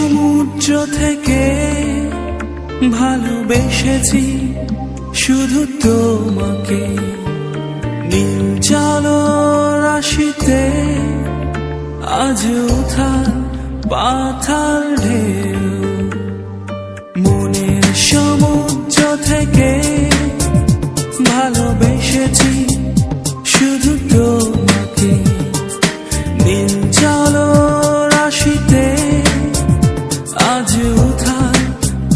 সমুদ্র থেকে ভালোবেসেছি শুধু তোমাকে, নীল জলরাশিতে আজ উথাল পাথাল ঢেউ। মনের সমুদ্র থেকে ভালোবেসেছি শুধু তোমাকে, নীল জলরাশিতে আজ উথাল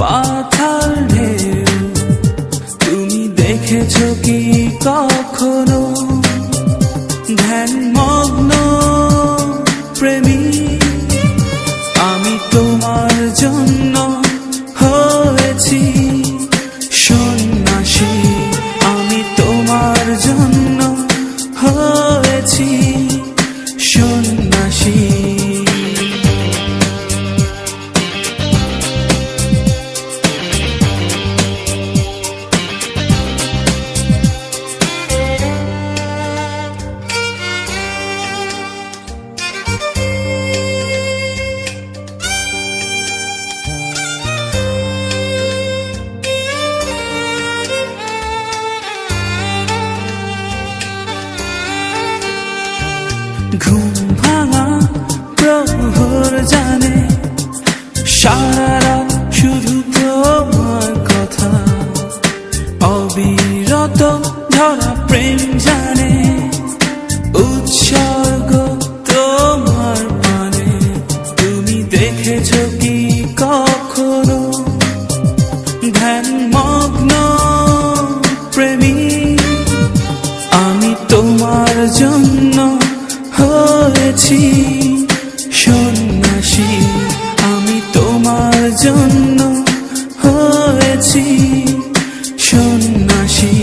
পাথাল ঢেউ। তুমি দেখেছো কি কখনো ধ্যানমগ্ন প্রেমী? আমি তোমার জন্য হয়েছি সন্ন্যাসী, আমি তোমার জন্য হয়েছি সন্ন্যাসী। ঘুম ভাঙা প্রহর জানে সারা রাত শুধু তোমার কথা, অবিরত ধরা প্রেম জানে উৎসর্গ তোমার পানে। তুমি দেখেছো কি কখনো ধ্যানমগ্ন প্রেমী? আমি তোমার জন্য হয়েছি সন্ন্যাসী, আমি তোমার জন্য হয়েছি সন্ন্যাসী।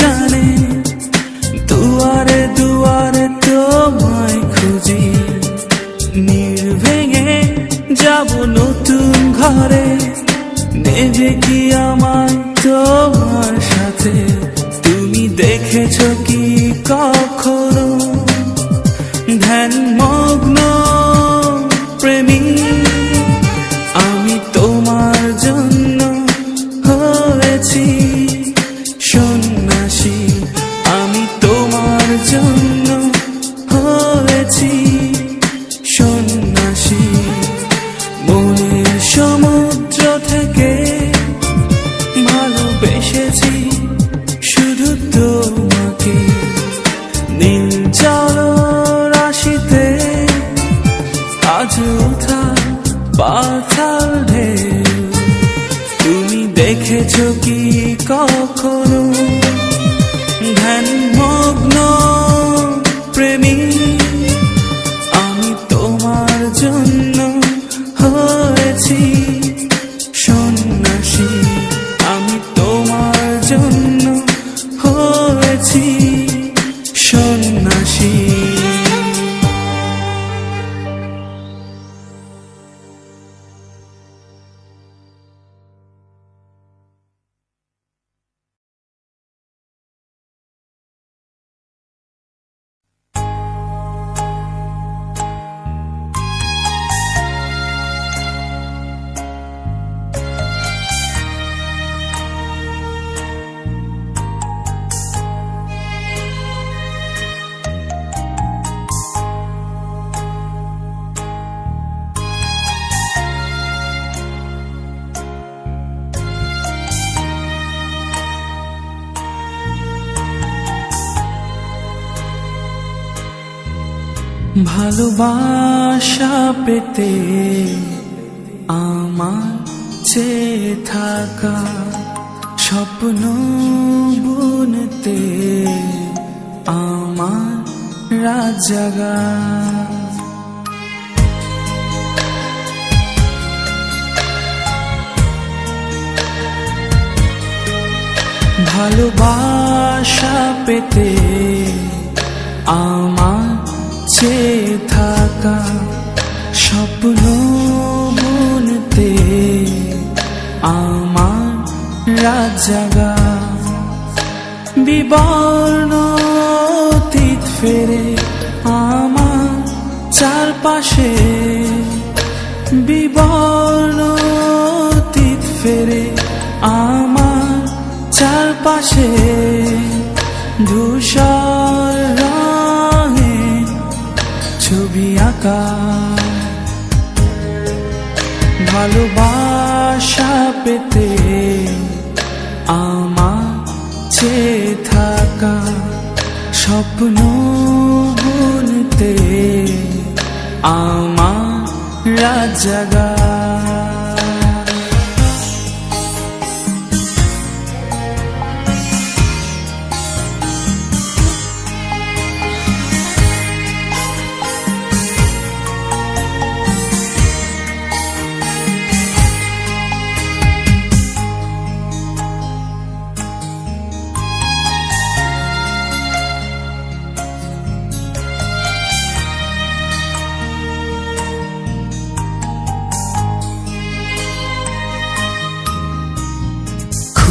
জানে দুয়ারে দুয়ারে তোমায় খুঁজি, নীড় ভেঙে যাব নতুন ঘরে, নেবে কি আমায় তোমার সাথে? তুমি দেখেছো কি কখনো ধ্যানমগ্ন প্রেমী? আমি তোমার জন্য হয়েছি সন্ন্যাসী, আমি তোমার জন্য হয়েছি সন্ন্যাসী। মনের সমুদ্র থেকে ভালোবেসেছি শুধু তোমাকে, নীল জলরাশিতে আজ উথাল পাথাল ঢেউ। তুমি দেখেছো কি কখনো ধ্যানমগ্ন প্রেমী? আমি তোমার জন্য হয়েছি সন্ন্যাসী, আমি তোমার জন্য হয়েছি সন্ন্যাসী। ভালোবাসা পেতে আমার চেয়ে থাকা স্বপ্ন বুনতে আমার রাত জাগা। ভালোবাসা পেতে আমার চেয়ে থাকা স্বপ্ন বুনতে আমার রাত জাগা বিবর্ণ অতীত ফেরে আমার চারপাশে বিবর্ণ অতীত ফেরে আমার চারপাশে ধূসর রঙে ছবি আঁকা ভালোবাসা পেতে আমার চেয়ে থাকা স্বপ্ন বুনতে আমার রাত জাগা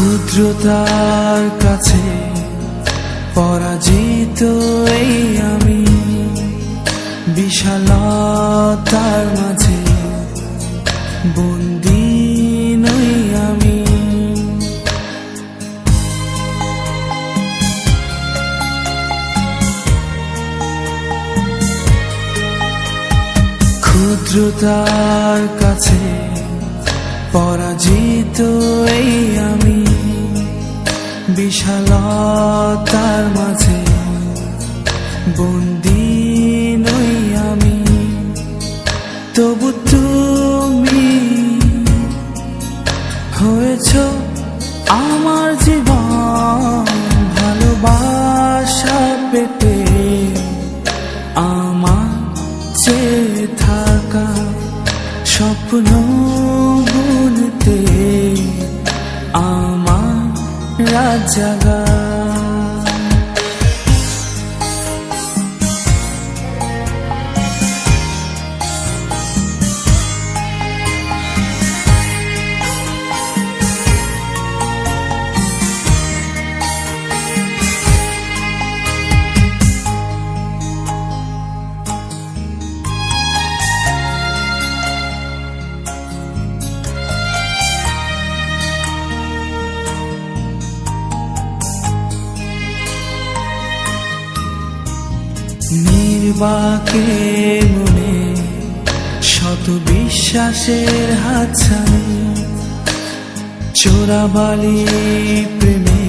ক্ষুদ্রতার কাছে পরাজিত এই আমি বিশালতার মাঝে বন্দী নই আমি ক্ষুদ্রতার কাছে পরাজিত এই আমি বিশালতার মাঝে বন্দী নই আমি তবু তুমি হয়েছ আমার জীবন ভালোবাসা পেতে আমার চেয়ে থাকা স্বপ্ন বুনতে আমার রাত জাগা নির্বাকে মনে শত বিশ্বাসের হাতছানি চোরাবালি প্রেমে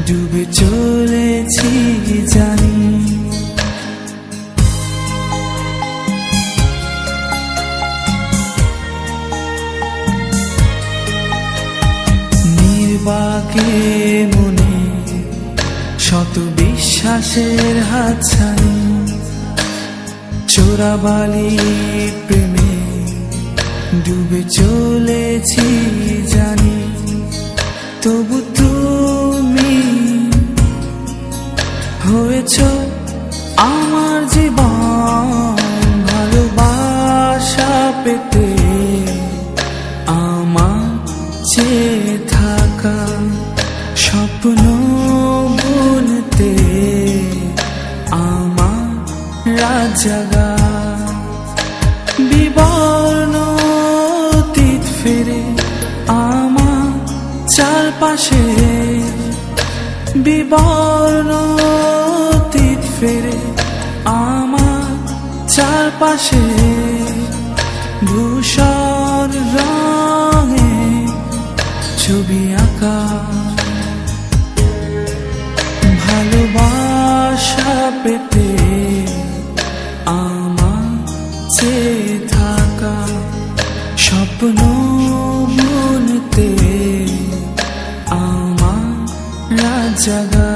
ডুবে চলেছি জানি নির্বাকে মনে শত বিশ্বাসের হাতছানি চোরাবালি প্রেমে ডুবে চলেছি জানি তবু তুমি হয়েছ আমার জীবন ভালোবাসা পেতে আমার চেয়ে থাকা স্বপ্ন বুনতে আমার রাত জাগা বিবর্ণ অতীত ফিরে আমার চারপাশে বিবর্ণ অতীত ফিরে আমার চারপাশে ধূসর রঙে ছবি আঁকা ভালোবাসা পেতে আমার চেয়ে থাকা স্বপ্ন বুনতে আমার রাত জাগা।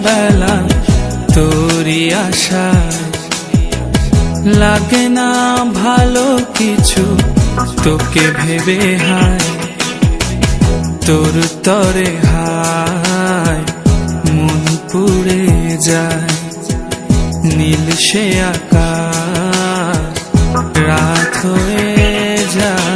বেলা তোরই আশায়, লাগে না ভালো কিছু তোকে ভেবে হায়, তোর তরে হায় মন পুড়ে যায়। নীল সে আকাশ রাত হয়ে যায়।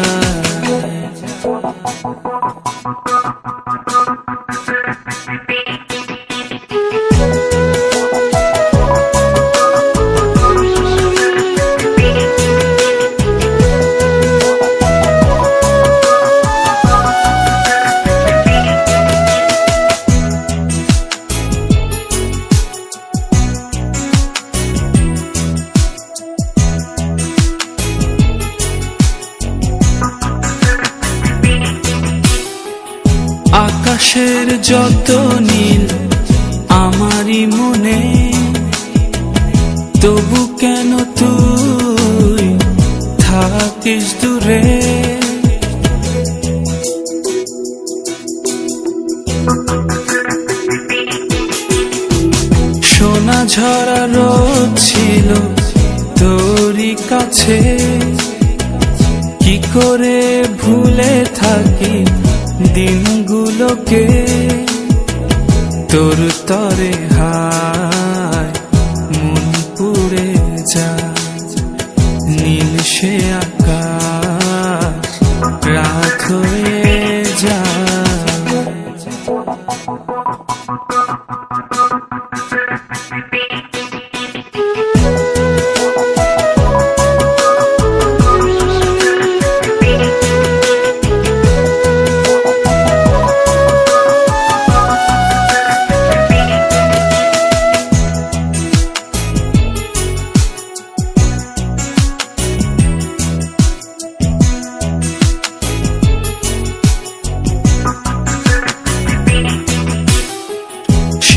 আকাশের যত নীল আমারই মনে, তবু কেন তুই থাকিস দূরে। সোনা ঝরা রোদ ছিল তোরই কাছে, কি করে ভুলে থাকি দিনগুলোকে। তোর তরে হায় মন পুড়ে যায়। নীল সে আকাশ রাত হয়ে যায়।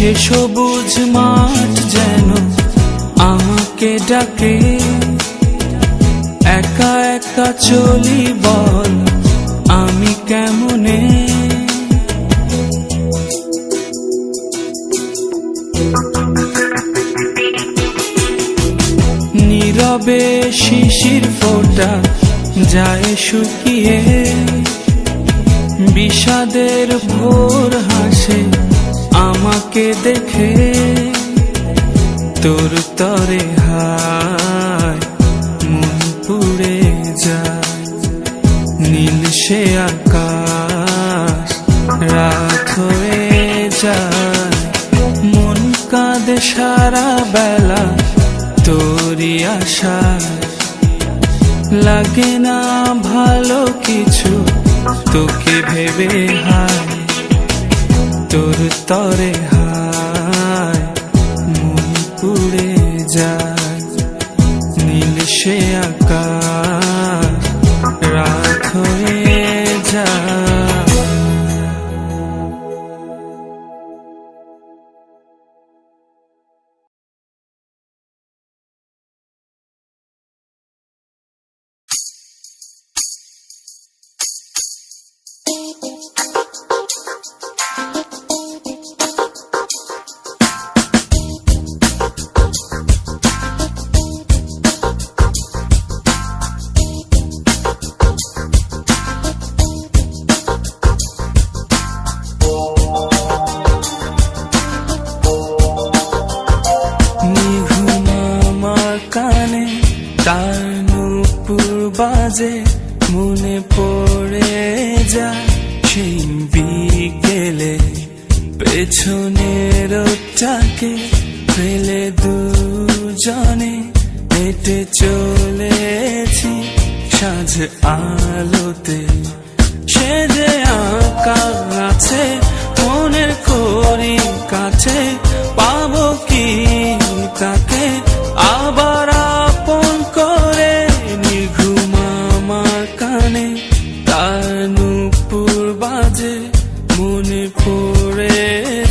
সে সবুজ মাঠ যেন আমাকে ডাকে, একা একা চলি বল আমি কেমনে। নীরবে শিশির ফোঁটা যায় শুকিয়ে, বিষাদের ভোর হাসে আমাকে দেখে। তোর তরে হায় মন পুড়ে যায়। নীল সে আকাশ রাত হয়ে যায়। মন কাঁদে সারা বেলা তোরই আশায়, লাগে না ভালো কিছু তোকে ভেবে হায়। তোর তরে হায় মন পুড়ে যায়। নীল সে আকাশ রাত হয়ে যায়। তার নূপুর বাজে মনে পড়ে যায় সেই বিকেলে, পেছনের রোদটাকে ফেলে দুজনে হেঁটে চলেছি সাঁঝ আলোতে। সে যে আঁকা আছে মনের করি কাছে, পাবো কি তাকে আবার আপন করে। নির্ঘুম আমার কানে তার নূপুর বাজে মনে পড়ে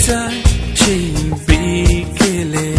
যায় সেই বিকেলে।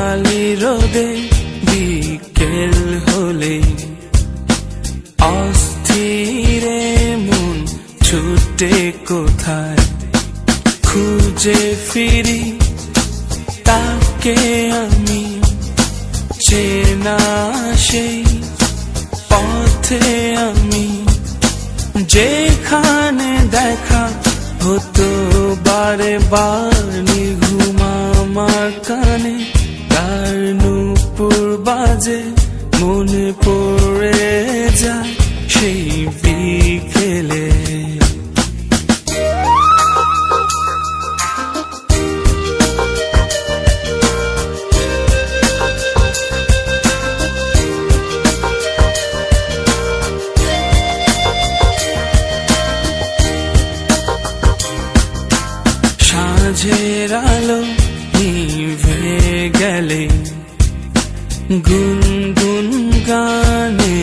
সোনালি রোদে বিকেল হলে অস্থিরে মন ছুটে কোথায় খুঁজে ফিরি তাকে আমি চেনা সেই পথে আমি যেখানে দেখা হতো বারে বার নিঘুম আমার কানে তার নূপুর বাজে মনে পড়ে যায় সেই বিকেলে সাঁঝের আলো নিভে গেলে গুনগুন গানে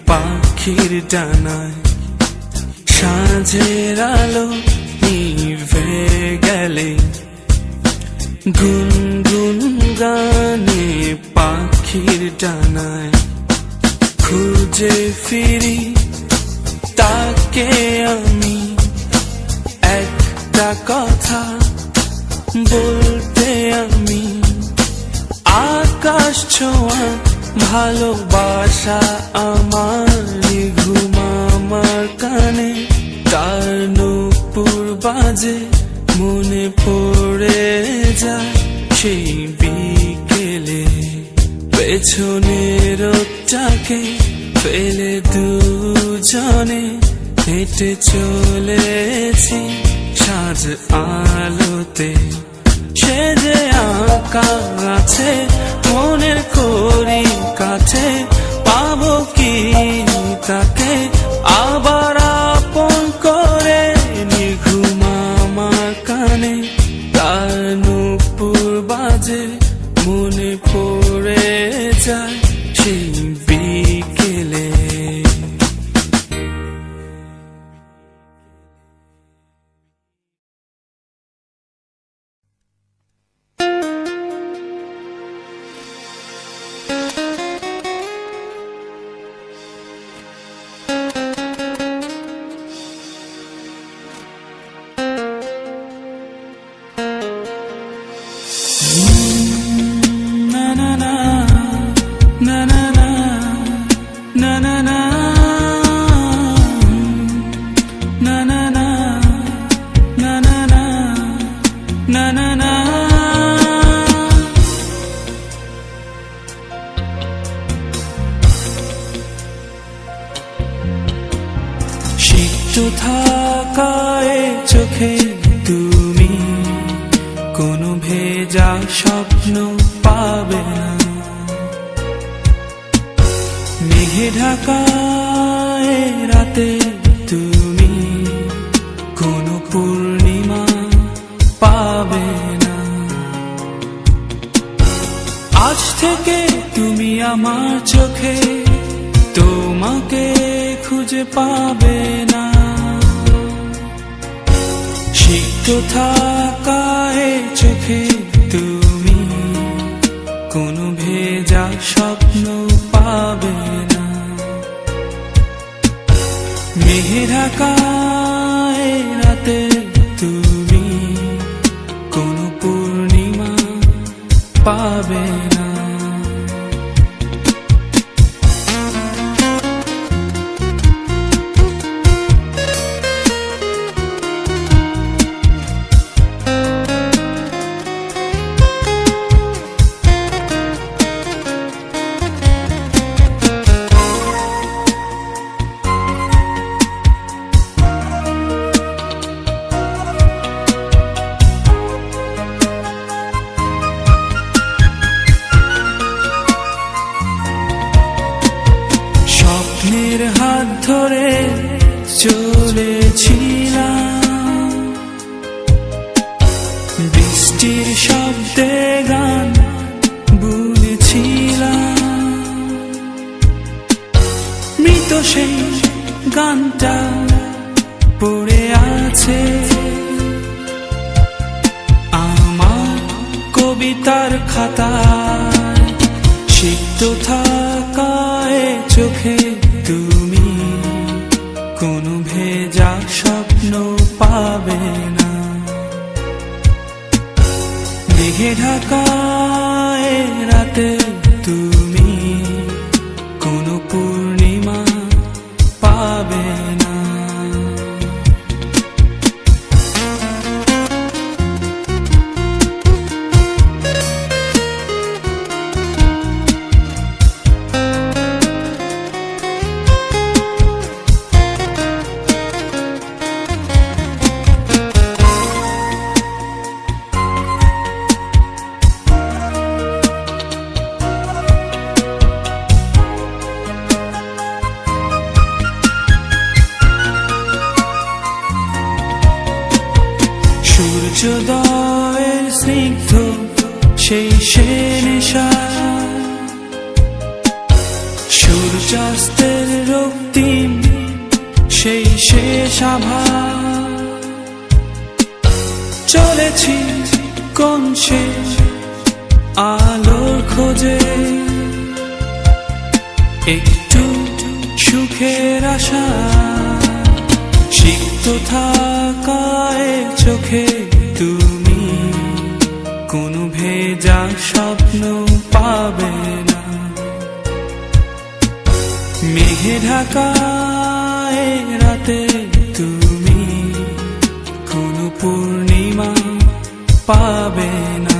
পাখির ডানায় সাঁঝের আলো নিভে গেলে গুনগুন গানে পাখির ডানায় খুঁজে ফিরি তাকে আমি একটা কথা বলতে আমি আকাশ ছোঁয়া ভালোবাসা আমার ঘুম আমার কানে তার নূপুর বাজে মনে পড়ে যায় সেই বিকেলে পেছনের রোদটাকে ফেলে দুজনে হেঁটে চলেছি সাঁঝ আলোতে সে যে আঁকা আছে মনের করি কাছে পাবো কি তাকে আবার আপন করে নিঘুম আমার কানে তার নূপুর বাজে মনে পড়ে যায় সেই বিকেলে সিক্ত থাকায় চোখে তুমি কোনো ভেজা স্বপ্ন পাবে না মেঘে ঢাকায় রাতে তুমি কোনো পূর্ণিমা পাবে না আজ থেকে তুমি আমার চোখে তোমাকে খুঁজে পাবে না সিক্ত থাকায় চোখে তুমি কোনো ভেজা স্বপ্ন পাবে না মেঘে ঢাকায় রাতে তুমি কোনো পূর্ণিমা পাবে না স্বপ্নের হাত ধরে চলেছিলাম বৃষ্টির শব্দে গান বুনেছিলাম মৃত সেই গানটা পড়ে আছে আমার কবিতার খাতায় সিক্ত থাকায় চোখে তুমি কোনো ভেজা স্বপ্ন পাবে না। মেঘে ঢাকায় রাতে তুমি কোনো পূর্ণিমা পাবে না। সূর্যোদয়ের স্নিগ্ধ সেই নেশা, সূর্যাস্তের রক্তিম সেই শেষ আভা, চলেছি কোন শেষ আলোর খোঁজে, একটু সুখের আশা। সিক্ত থাকায় চোখে তুমি কোনো ভেজা স্বপ্ন পাবে না। মেঘে ঢাকায় রাতে তুমি কোনো পূর্ণিমা পাবে না।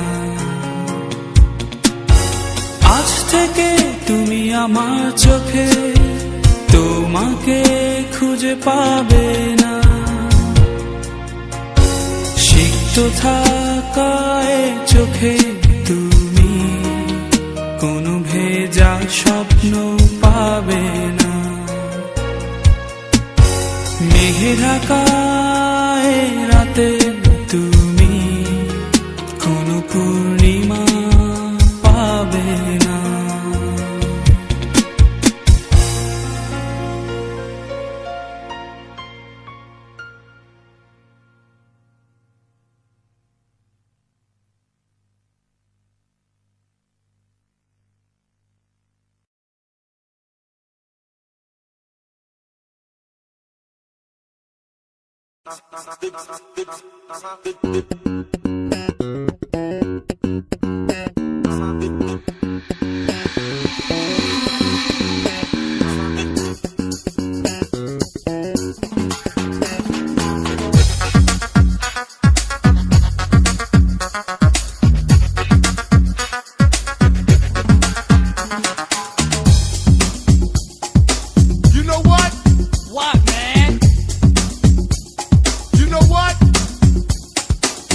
আজ থেকে তুমি আমার চোখে তোমাকে খুঁজে পাবে না। সিক্ত থাকায় চোখে তুমি কোনো ভেজা স্বপ্ন পাবে না। মেঘে ঢাকায় রাতে তুমি কোনো পূর্ণিমা পাবে না।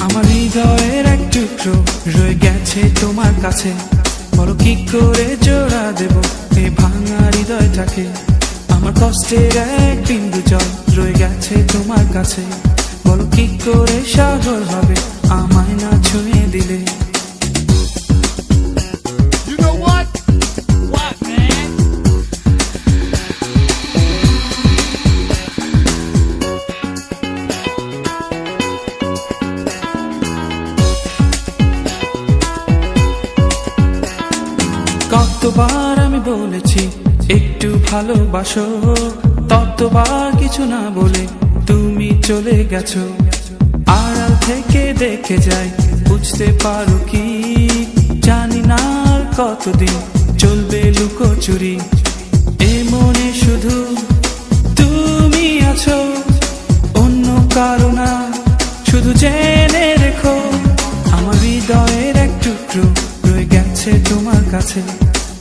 আমার হৃদয়ের এক টুকরো রয়ে গেছে তোমার কাছে, বলো কি করে জোড়া দেব এই ভাঙা হৃদয়টাকে। আমার কষ্টের এক বিন্দু জল রয়ে গেছে তোমার কাছে, বলো কি করে সাগর হবে আমায় না ছুঁয়ে দিলে। কতবার আমি বলেছি একটু ভালোবাসো, ততবার কিছু না বলে তুমি চলে গেছো। আড়াল থেকে দেখে যাই, বুঝতে পারো কি জানি না আর কতদিন চলবে লুকোচুরি। এ মনে শুধু তুমি আছো, অন্য কারো না, শুধু জেনে রেখো। আমার হৃদয়ের এক টুকরো রয়ে গেছে তোমার কাছে,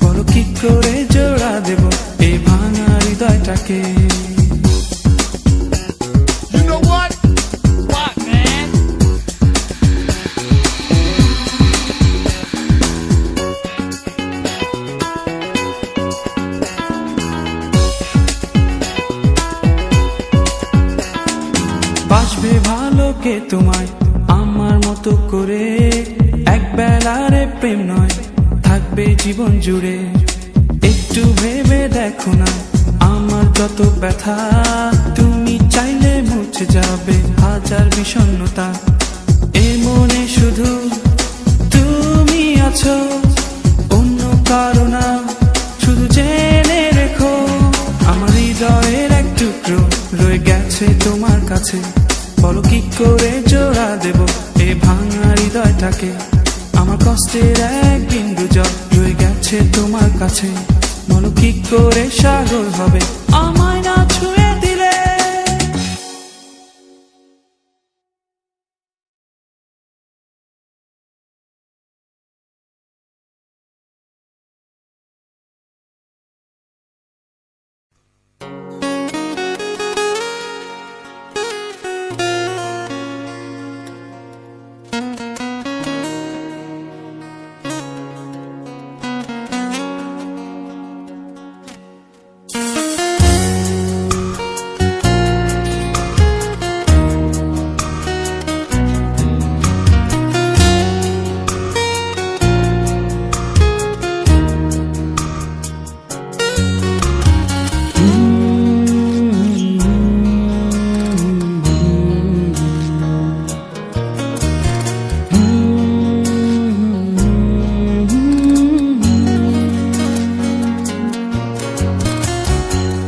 বলো কি করে জোড়া দেব এই ভাঙা হৃদয়টাকে। বাসবে ভালো কে তোমায় আমার মতো করে, এক বেলারে প্রেম নয় থাকবে জীবন জুড়ে। একটু ভেবে দেখো না আমার যত ব্যথা, তুমি চাইলে মুছে যাবে হাজার বিষণ্ণতা। এ মনে শুধু তুমি আছো, অন্য কারো না, শুধু জেনে রেখো আমার হৃদয়ের এক টুকরো রয়ে গেছে তোমার কাছে। বলো কি করে জোড়া দেব এ ভাঙা হৃদয়টাকে, আমার কষ্টের এক বিন্দু জল রয়ে গেছে তোমার কাছে। বলো কি করে সাগর হবে আমায় না ছুঁয়ে দিলে।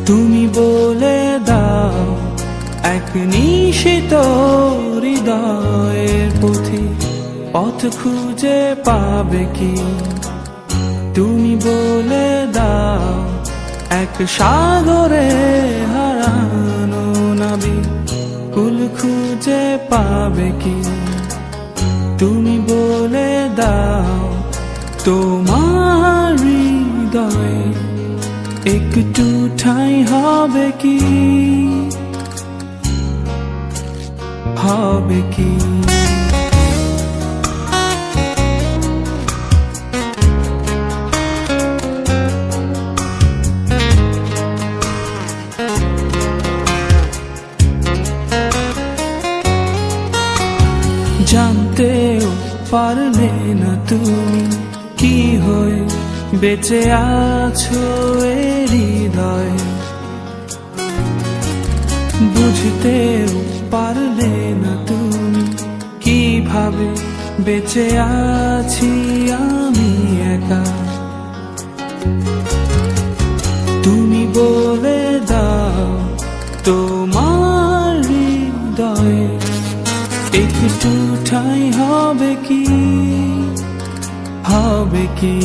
তুমি বলে দাও এক নিশিত হৃদয়ের পথি পথ খুঁজে পাবে কি। তুমি বলে দাও এক সাগরে হারানো নাবি কুল খুঁজে পাবে কি। তুমি বলে দাও তোমার হৃদয়ে একটু ঠাঁই হবে কি, হবে কি। জানতেও পারলে না তুমি কি হয়ে বেঁচে আছো এ হৃদয়ে, বুঝতেও পারলে না তুমি কিভাবে বেঁচে আছি আমি একা। তুমি বলে দাও তোমার হৃদয়ে একটু ঠাঁই হবে কি, হবে কি।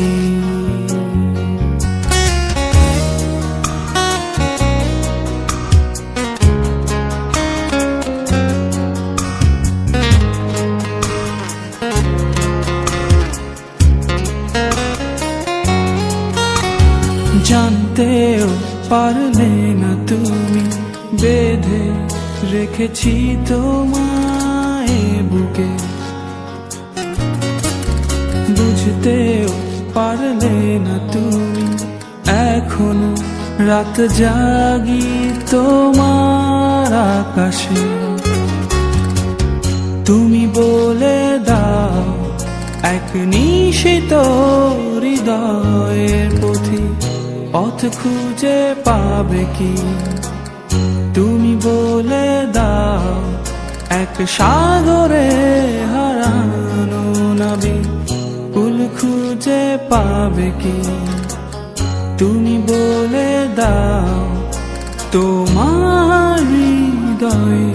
জানতেও পারলে না তুমি বেঁধে রেখেছি তোমায় বুকে, বুঝতেও পারলে না তুমি এখনো রাত জাগি তোমার আকাশে। তুমি বলে দাও এক নিশিত হৃদয়ের পথি পথ খুঁজে পাবে কি। তুমি বলে দাও এক সাগরে হারানো নাবি কুল খুঁজে পাবে কি। তুমি বলে দাও তোমার হৃদয়ে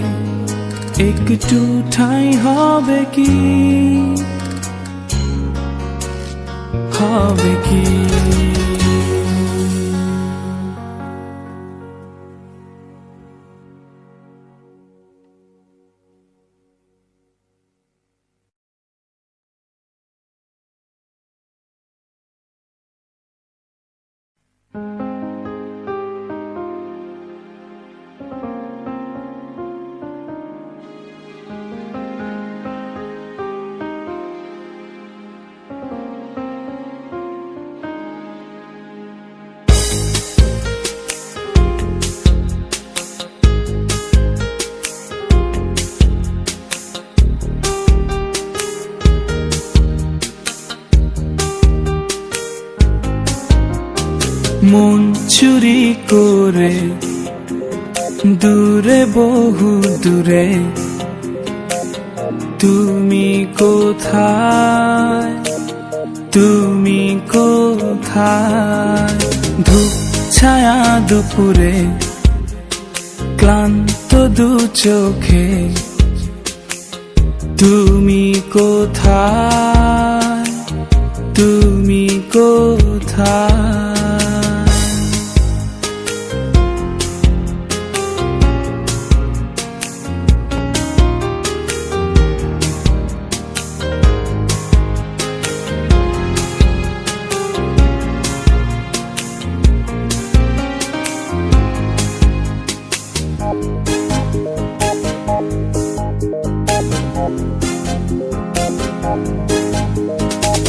একটু ঠাঁই হবে কি, হবে কি। মন চুরি করে দূরে বহু দূরে তুমি কোথায়, তুমি কোথায়? ধূপ ছায়া দুপুরে, ক্লান্ত দু চোখে, তুমি কোথায়? তুমি কোথায়?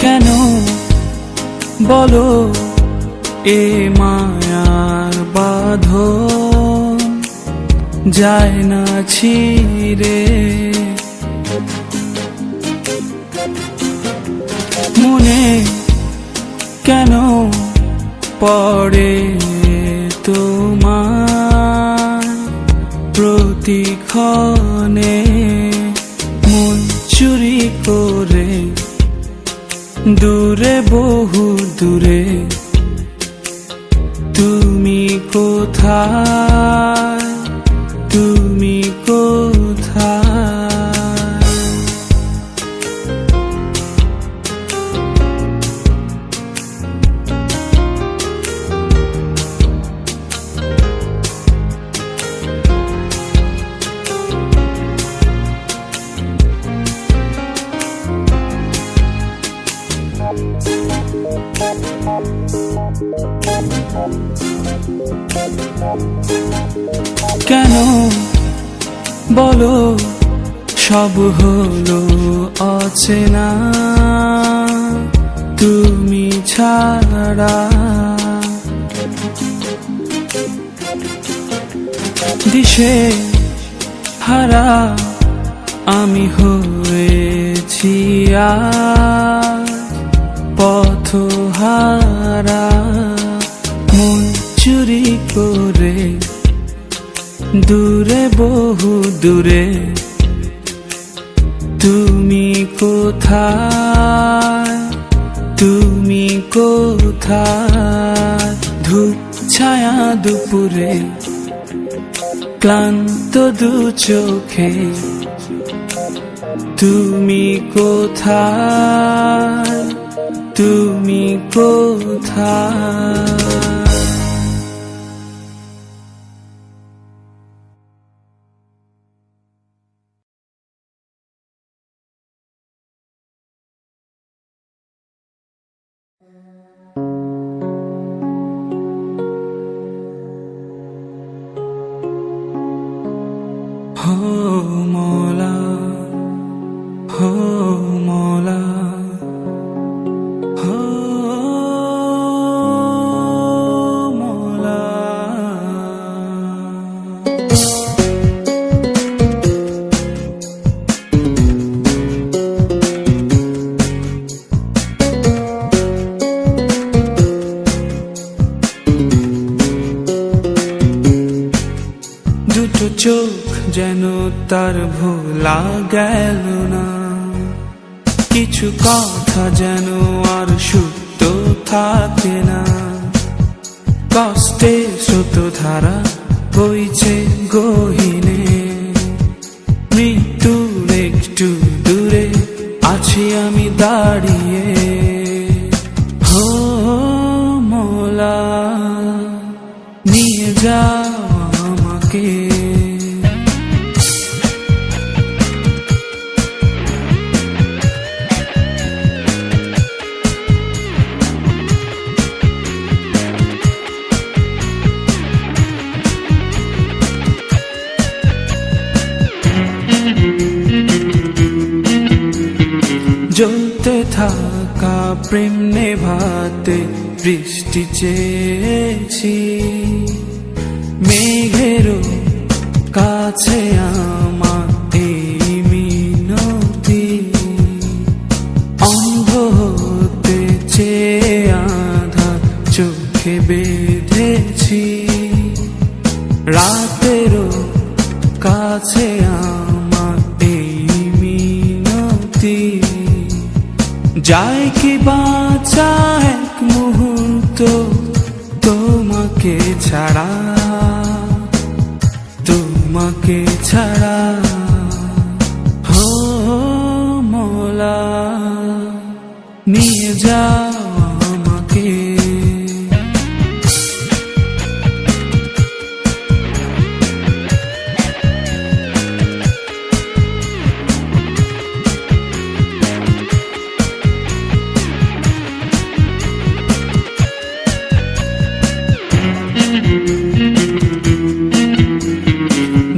কেন বলো এ মায়ার বাঁধন যায় না ছিঁড়ে? মনে কেন পড়ে তোমার প্রতিক্ষণে? মন চুরি করে দূরে, বহু দূরে, তুমি কোথায়? তুমি কোথায়? কেন বলো সব হলো অচেনা তুমি ছাড়া? দিশে হারা আমি হয়েছি আজ পথহারা। মন চুরি করে দূরে, বহু দূরে, তুমি কোথায়? তুমি কোথায়? ধূপ ছায়া দুপুরে, ক্লান্ত দু চোখে, তুমি কোথায়? তুমি কোথায়? हो मौला, हो मौला, हो मौला। দুটো চোখ যেন তার ভোলা গেল না, কিছু কথা যেন আর সুপ্ত থাকে না। কষ্টে স্রোতধারা বইছে গহীনে, মৃত্যুর একটু দূরে আছি আমি দাঁড়িয়ে। হো মওলা নিয়ে যাও আমাকে, জ্বলতে থাকা প্রেম নেভাতে বৃষ্টি চেয়েছি, মেঘেরও কাছে আমার এই মিনতি। অন্ধ হতে চেয়ে আধা চোখে বেঁধেছি, রাতেরও কাছে আমার এই মিনতি। যায় কি বাঁচ মুহূর্ত তোমাকে ছাড়া, তোমাকে ছাড়া। হো মোলা নিয়ে যাও আমাকে।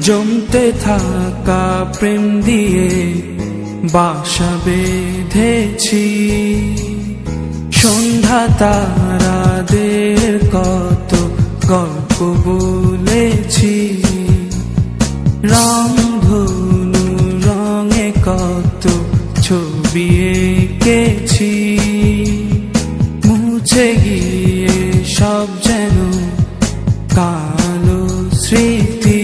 জমতে থাকা প্রেম দিয়ে বাসা বেঁধেছি, সন্ধ্যা তারাদের কত গল্প বলেছি, রংধনু রঙে কত ছবি এঁকেছি, মুছে গিয়ে সব যেন কালো স্মৃতি।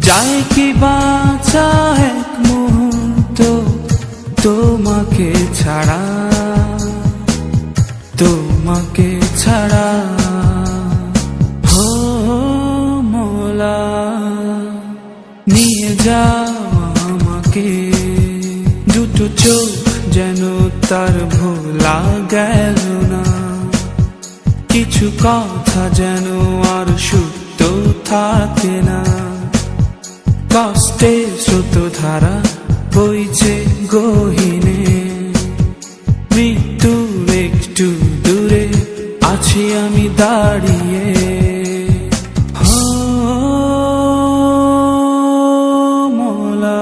যায় কি বাঁচা এক মুহূর্ত তোমাকে ছাড়া, তোমাকে ছাড়া। হো মোলা নিয়ে যাও আমাকে। দুটো চোখ যেন তার ভোলা গেল না, কিছু কথা যেন আর সুপ্ত থাকে না। কষ্টের স্রোতধারা বইছে গহীনে, মৃত্যুর একটু দূরে আছি আমি দাঁড়িয়ে। হো মোলা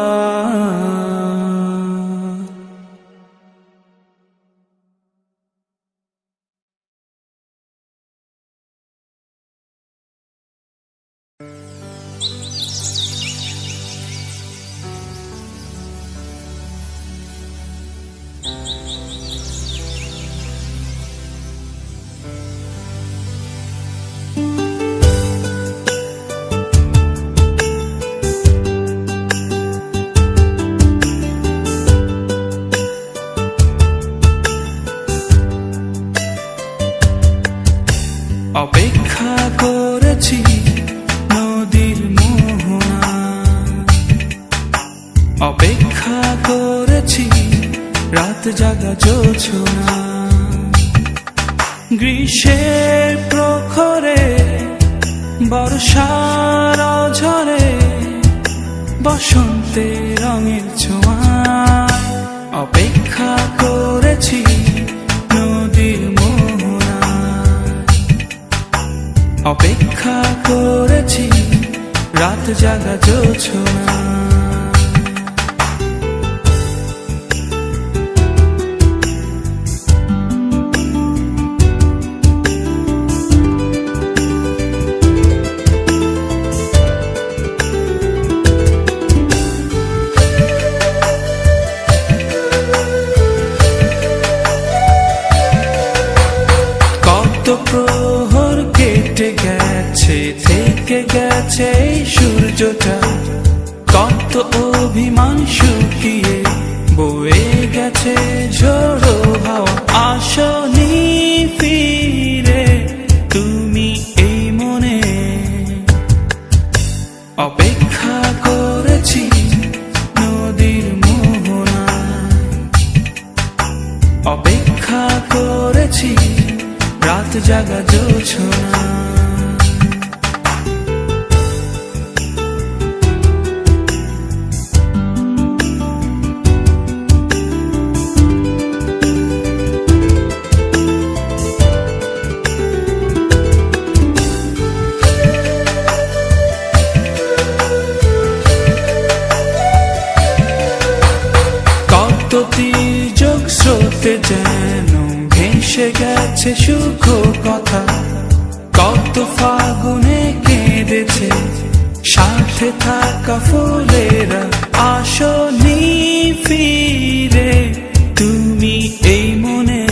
অপেক্ষা করেছি নদীর মোহনা, অপেক্ষা করেছি রাত জাগা জোছনা। গ্রীষ্মের প্রখরে বর্ষার ঝরে বসন্তের রঙের ছোঁয়ায়, অপেক্ষা করেছি নদীর মোহনা, অপেক্ষা করেছি রাত জাগা জোছনা। কত প্রহর কেটে গেছে, থেকে গেছে এই সূর্যটা, কত অভিমান শুকিয়ে বয়ে গেছে ঝোড়ো হাওয়া। আসনি ফিরে তুমি এই মনে, অপেক্ষা করেছি নদীর মোহনা, অপেক্ষা করেছি রাত জাগা জোছনা। কত তির্যক স্রোতে যেন ভেসে গেছে সুখ কথা, কত ফাগুনে কেঁদেছে সাথে থাকা ফুলেরা। আসনি ফিরে তুমি এই মনে,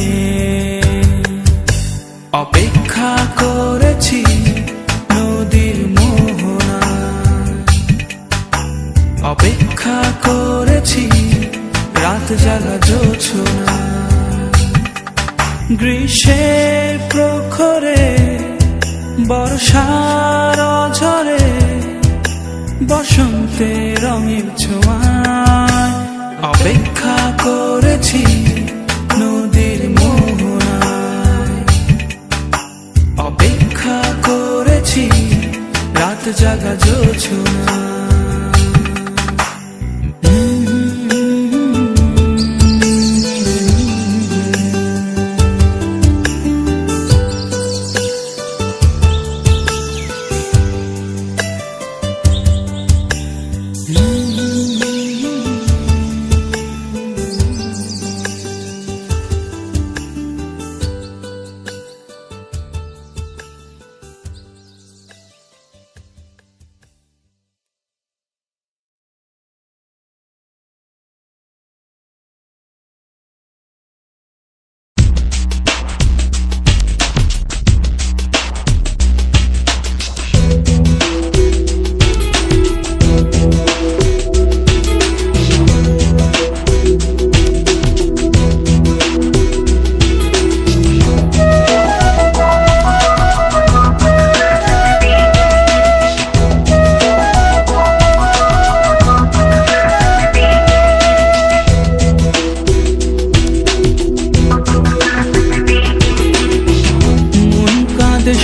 অপেক্ষা করেছি নদীর মোহনা, অপেক্ষা করেছি রাত জাগা জোছনা। গ্রীষ্মের প্রখরে বর্ষার ঝরে বসন্তের রঙের ছোঁয়ায় অপেক্ষা করেছি নদীর মোহনায়, অপেক্ষা করেছি রাত জাগা জোছনা।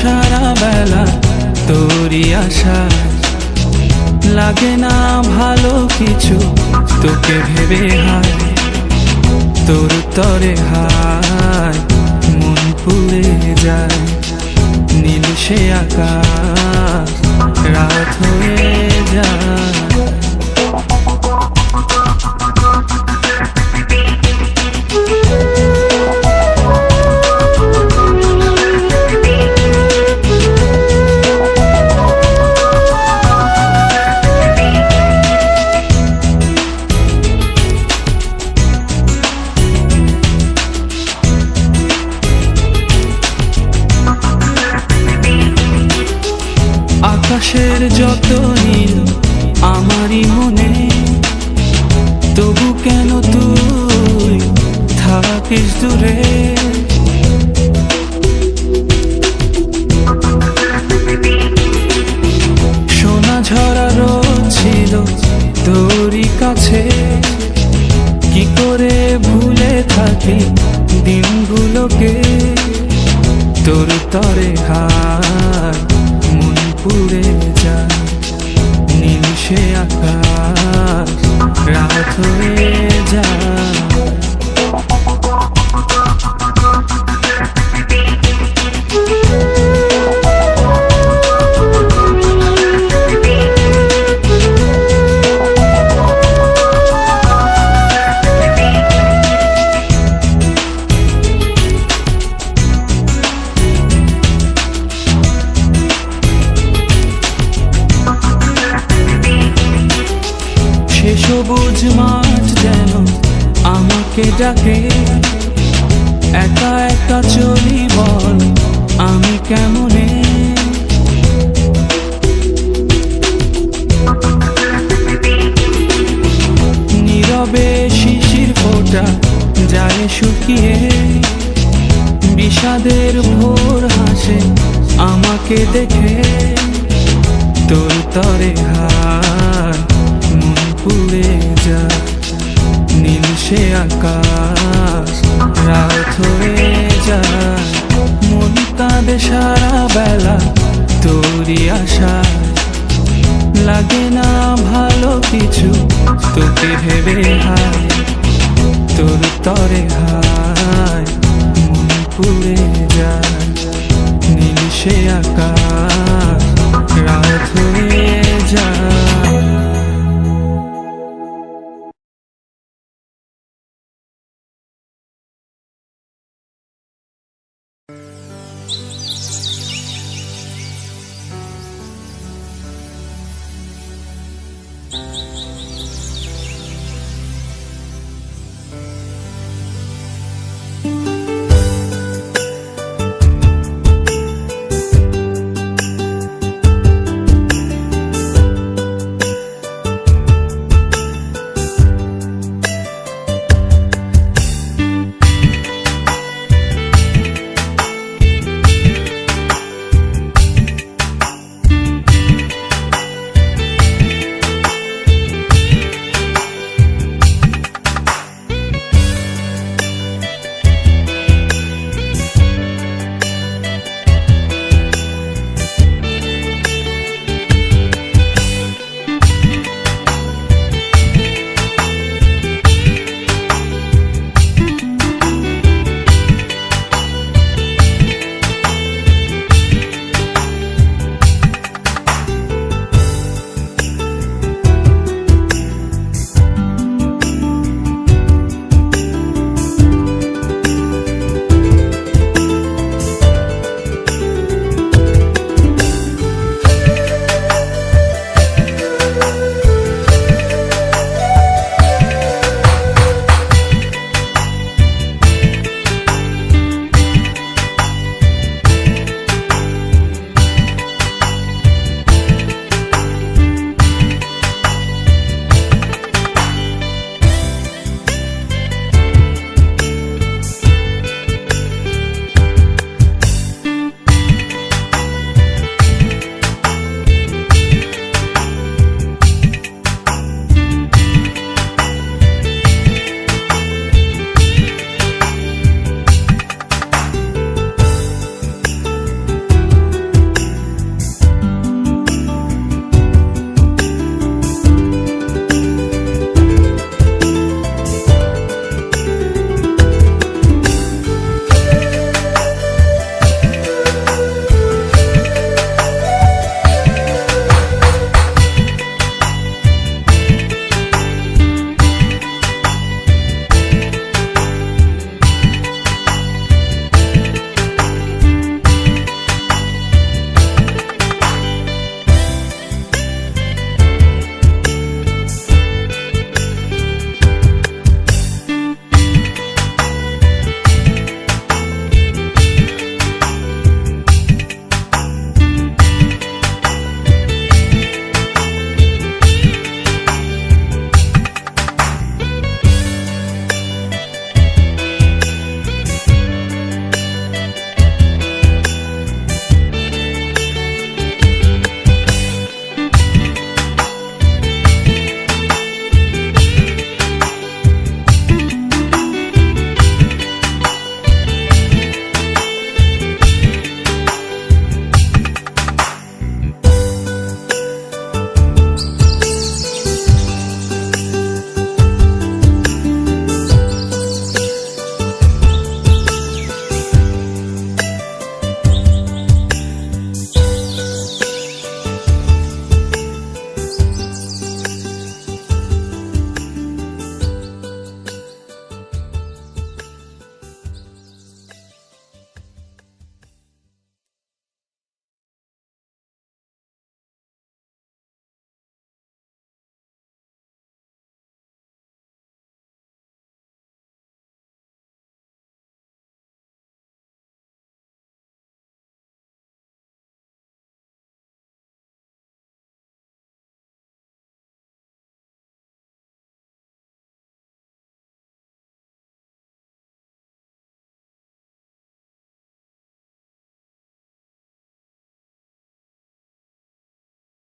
সারা বেলা তোরই আশা, লাগে না ভালো কিছু তোকে ভেবে হায়, তোর তরে হায় মন পুড়ে যায়। নীল সে আকাশ রাত হয়ে যায়। আকাশের যত নীল আমারই মনে, তবু কেন তুই থাকিস দূরে? সোনা ঝরা রোদ ছিল তোরই কাছে, কি করে ভুলে থাকি দিনগুলোকে? তোর তরে হায় মন পুড়ে যায়। নীল সে আকাশ রাত হয়ে যায়। সবুজ মাঠ যেন আমাকে ডাকে, একা একা চলি বল আমি কেমনে? নীরবে শিশির ফোঁটা যায় শুকিয়ে, বিষাদের ভোর হাসে আমাকে দেখে। তোর তরে হায় মন পুড়ে যায়। নীল সে আকাশ রাত হয়ে যায়। মন কাঁদে সারা বেলা তোরই আশায়, লাগে না ভালো কিছু তোকে ভেবে হায়। তোর তরে হায় মন পুড়ে যায়। নীল সে আকাশ